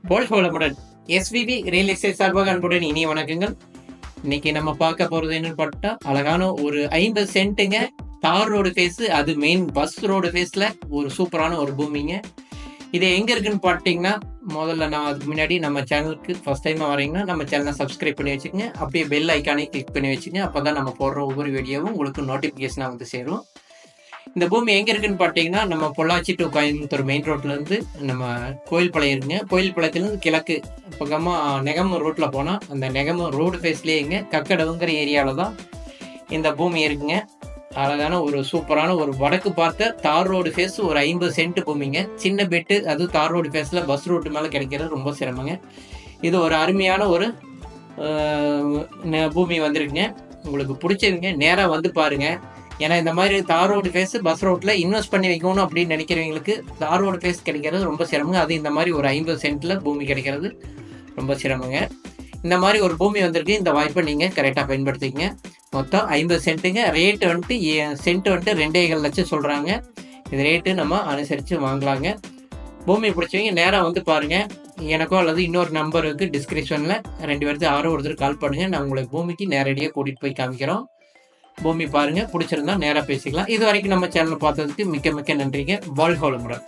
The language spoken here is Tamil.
வாழ்க வளமுடன். எஸ்விவி ரியல் எஸ்டேட் சார்பாக அன்புடன் இனிய வணக்கங்கள். இன்னைக்கு நம்ம பார்க்க போறது என்னன்னு பார்த்தா, அழகான ஒரு 50 சென்ட்டுங்க. தார் ரோடு ஃபேஸ், அது மெயின் பஸ் ரோடு ஃபேஸ்ல ஒரு சூப்பரான ஒரு பூமிங்க. இது எங்க இருக்குன்னு பார்த்தீங்கன்னா, முதல்ல நான் அதுக்கு முன்னாடி நம்ம சேனலுக்கு ஃபர்ஸ்ட் டைமா வரீங்கன்னா, நம்ம சேனலை சப்ஸ்கிரைப் பண்ணி வச்சுக்கங்க. அப்படியே பெல் ஐக்கானை கிளிக் பண்ணி வச்சுங்க. அப்பதான் நம்ம போடுற ஒவ்வொரு வீடியோவும் உங்களுக்கு நோட்டிபிகேஷனா வந்து சேரும். இந்த பூமி எங்க இருக்குன்னு பார்த்தீங்கன்னா, நம்ம பொள்ளாச்சி டு கோயம்புத்தூர் மெயின் ரோட்ல இருந்து நம்ம கோயில்பாளையம் இருக்குங்க. கோயில்பாளையத்துலேருந்து கிழக்கு பக்கமா நெகமம் ரோட்ல போனா, அந்த நெகமம் ரோடு ஃபேஸ்லேயேங்க கக்கடவுங்கிற ஏரியாவில் தான் இந்த பூமி இருக்குங்க. அழகான ஒரு சூப்பரான ஒரு வடக்கு பார்த்த தார் ரோடு ஃபேஸ், ஒரு 50 சென்ட் பூமிங்க. சின்ன பெட்டு, அது தார் ரோடு ஃபேஸ்ல பஸ் ரூட் மேலே கிடைக்கிறது ரொம்ப சிரமங்க. இது ஒரு அருமையான ஒரு பூமி வந்திருக்குங்க. உங்களுக்கு பிடிச்சிருங்க, நேராக வந்து பாருங்க. ஏன்னா இந்த மாதிரி தார் ரோடு ஃபேஸ் பஸ் ரோட்டில் இன்வெஸ்ட் பண்ணி வைக்கணும் அப்படின்னு நினைக்கிறவங்களுக்கு தார் ரோடு ஃபேஸ் கிடைக்கிறது ரொம்ப சிரமங்க. அது இந்த மாதிரி ஒரு 50 சென்ட்டில் பூமி கிடைக்கிறது ரொம்ப சிரமங்க. இந்த மாதிரி ஒரு பூமி வந்திருக்கு. இந்த வாய்ப்பை நீங்கள் கரெக்டாக பயன்படுத்திக்கங்க. மொத்தம் 50 சென்ட்டுங்க. ரேட்டு வந்துட்டு சென்ட் வந்துட்டு 2.5 லட்சம் சொல்கிறாங்க. இது ரேட்டு நம்ம அனுசரித்து வாங்கலாங்க. பூமி பிடிச்சவங்க நேராக வந்து பாருங்கள். எனக்கோ அல்லது இன்னொரு நம்பருக்கு டிஸ்கிரிப்ஷனில் 2 பேருக்கு யாரோ ஒருத்தர் கால் பண்ணுங்கள். நான் உங்களுக்கு பூமிக்கு நேரடியாக கூட்டிகிட்டு போய் காமிக்கிறோம். பூமி பாருங்க, பிடிச்சிருந்தா நேராக பேசிக்கலாம். இது வரைக்கும் நம்ம சேனல் பார்த்ததுக்கு மிக்க மிக்க நன்றிங்க. வாழ்க வளமுடன்.